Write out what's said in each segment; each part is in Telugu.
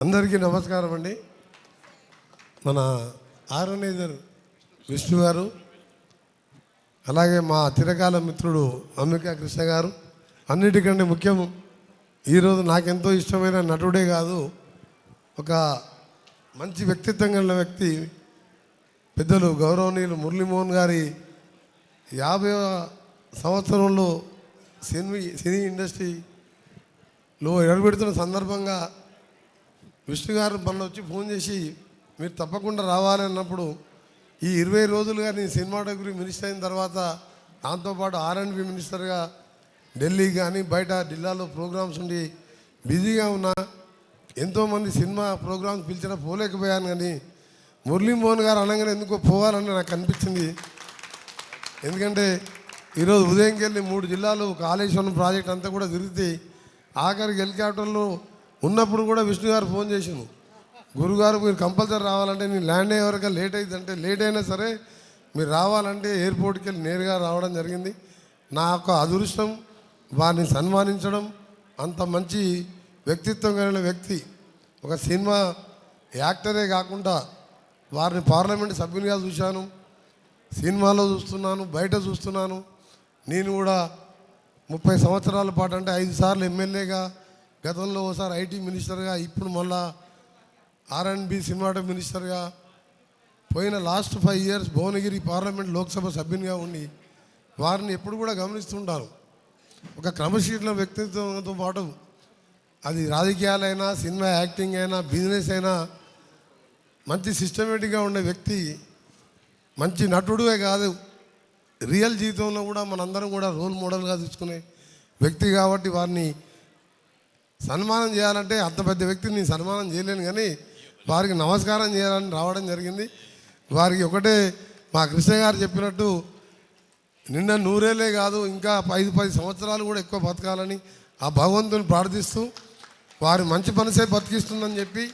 అందరికీ నమస్కారం అండి. మన ఆర్గనైజర్ విష్ణు గారు, అలాగే మా చిరకాల మిత్రుడు అంబికా కృష్ణ గారు, అన్నిటికంటే ముఖ్యం ఈరోజు నాకెంతో ఇష్టమైన నటుడే కాదు, ఒక మంచి వ్యక్తిత్వం కలిగిన వ్యక్తి పెద్దలు గౌరవనీయులు మురళీమోహన్ గారి 50వ సంవత్సరంలో సినీ ఇండస్ట్రీలో ఎడబెడుతున్న సందర్భంగా విష్ణు గారు మన వచ్చి ఫోన్ చేసి మీరు తప్పకుండా రావాలి అన్నప్పుడు ఈ 20 రోజులుగా నేను సినిమాటోగ్రఫీ మినిస్టర్ అయిన తర్వాత దాంతోపాటు R&B మినిస్టర్గా ఢిల్లీ కానీ బయట జిల్లాలో ప్రోగ్రామ్స్ ఉండి బిజీగా ఉన్నా, ఎంతోమంది సినిమా ప్రోగ్రామ్స్ పిలిచినా పోలేకపోయాను. కానీ మురళీమోహన్ గారు అనగానే ఎందుకో పోవాలని నాకు అనిపించింది. ఎందుకంటే ఈరోజు ఉదయంకి వెళ్ళి 3 జిల్లాలు కాళేశ్వరం ప్రాజెక్ట్ అంతా కూడా తిరిగితే ఆఖరికి హెలికాప్టర్లో ఉన్నప్పుడు కూడా విష్ణు గారు ఫోన్ చేసాను, గురుగారు మీరు కంపల్సరీ రావాలంటే నేను ల్యాండ్ అయ్యే వరకు లేట్ అవుతుందంటే లేట్ అయినా సరే మీరు రావాలంటే ఎయిర్పోర్ట్కి వెళ్ళి నేరుగా రావడం జరిగింది. నా యొక్క అదృష్టం వారిని సన్మానించడం. అంత మంచి వ్యక్తిత్వం కలిగిన వ్యక్తి, ఒక సినిమా యాక్టరే కాకుండా వారిని పార్లమెంట్ సభ్యునిగా చూశాను, సినిమాలో చూస్తున్నాను, బయట చూస్తున్నాను. నేను కూడా 30 సంవత్సరాల పాటు అంటే 5 సార్లు ఎమ్మెల్యేగా, గతంలో ఒకసారి ఐటీ మినిస్టర్గా, ఇప్పుడు మళ్ళా R&B సినిమాటో మినిస్టర్గా, పోయిన last 5 years Bhuvanagiri parliament Lok Sabha సభ్యునిగా ఉండి వారిని ఎప్పుడు కూడా గమనిస్తుంటాను. ఒక క్రమశీలన వ్యక్తిత్వంతో పాటు అది రాజకీయాలైనా, సినిమా యాక్టింగ్ అయినా, బిజినెస్ అయినా మంచి సిస్టమేటిక్గా ఉండే వ్యక్తి, మంచి నటుడే కాదు రియల్ జీవితంలో కూడా మనందరం కూడా రోల్ మోడల్గా తీసుకునే వ్యక్తి. కాబట్టి వారిని సన్మానం చేయాలంటే అంత పెద్ద వ్యక్తిని నేను సన్మానం చేయలేను, కానీ వారికి నమస్కారం చేయాలని రావడం జరిగింది. వారికి ఒకటే మా కృష్ణ గారు చెప్పినట్టు నిన్న 100 కాదు ఇంకా 5-10 సంవత్సరాలు కూడా ఎక్కువ బతకాలని ఆ భగవంతుని ప్రార్థిస్తూ, వారి మంచి మనసే బతికిస్తుందని చెప్పి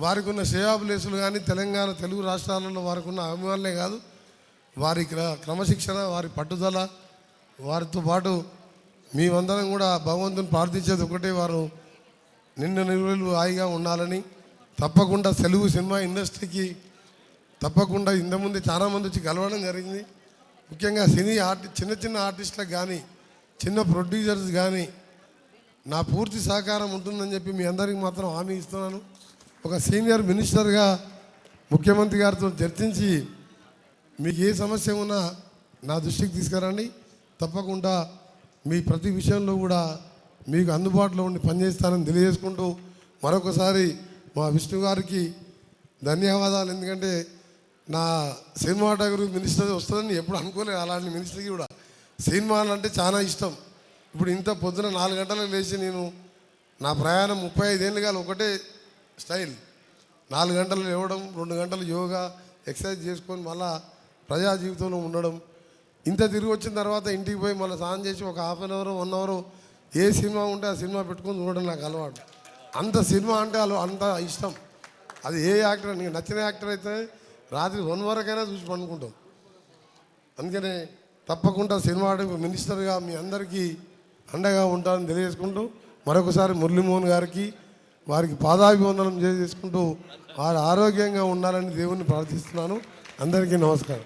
వారికి ఉన్న శ్రేయాభిలేసులు కానీ తెలంగాణ తెలుగు రాష్ట్రాలలో వారికి ఉన్న అభిమానులే కాదు, వారి క్రమశిక్షణ, వారి పట్టుదల, వారితో పాటు మేమందరం కూడా భగవంతుని ప్రార్థించేది ఒకటే, వారు నిండు నిలువలు హాయిగా ఉండాలని. తప్పకుండా తెలుగు సినిమా ఇండస్ట్రీకి తప్పకుండా ఇంతకుముందు చాలామంది వచ్చి కలవడం జరిగింది. ముఖ్యంగా సినీ చిన్న ఆర్టిస్టులకు కానీ, చిన్న ప్రొడ్యూసర్స్ కానీ నా పూర్తి సహకారం ఉంటుందని చెప్పి మీ అందరికీ మాత్రం హామీ ఇస్తున్నాను. ఒక సీనియర్ మినిస్టర్గా ముఖ్యమంత్రి గారితో చర్చించి మీకు ఏ సమస్య ఉన్నా నా దృష్టికి తీసుకురండి. తప్పకుండా మీ ప్రతి విషయంలో కూడా మీకు అందుబాటులో ఉండి పనిచేస్తానని తెలియజేసుకుంటూ మరొకసారి మా విష్ణు గారికి ధన్యవాదాలు. ఎందుకంటే నా సినిమాటోగ్రఫీ మినిస్టర్ వస్తుందని ఎప్పుడు అనుకోలేదు. అలాంటి మినిస్టర్కి కూడా సినిమాలు అంటే చాలా ఇష్టం. ఇప్పుడు ఇంత పొద్దున 4 గంటలకు లేచి నేను నా ప్రయాణం 35 ఏళ్ళుగా ఒకటే స్టైల్, 4 గంటలు లేవడం, 2 గంటలు యోగా ఎక్సర్సైజ్ చేసుకొని మళ్ళా ప్రజా జీవితంలో ఉండడం. ఇంత తిరిగి వచ్చిన తర్వాత ఇంటికి పోయి మళ్ళీ స్నానం చేసి ఒక ½ అన్ అవర్ 1 అవర్ ఏ సినిమా ఉంటే ఆ సినిమా పెట్టుకొని చూడడం నాకు అలవాటు. అంత సినిమా అంటే అంత ఇష్టం. అది ఏ యాక్టర్, నీకు నచ్చిన యాక్టర్ అయితే రాత్రి 1 వరకైనా చూసి పండుకుంటాం. అందుకనే తప్పకుండా సినిమా మినిస్టర్గా మీ అందరికీ అండగా ఉంటానని తెలియజేసుకుంటూ మరొకసారి మురళీమోహన్ గారికి వారికి పాదాభివందనం చేసుకుంటూ వారు ఆరోగ్యంగా ఉండాలని దేవుణ్ణి ప్రార్థిస్తున్నాను. అందరికీ నమస్కారం.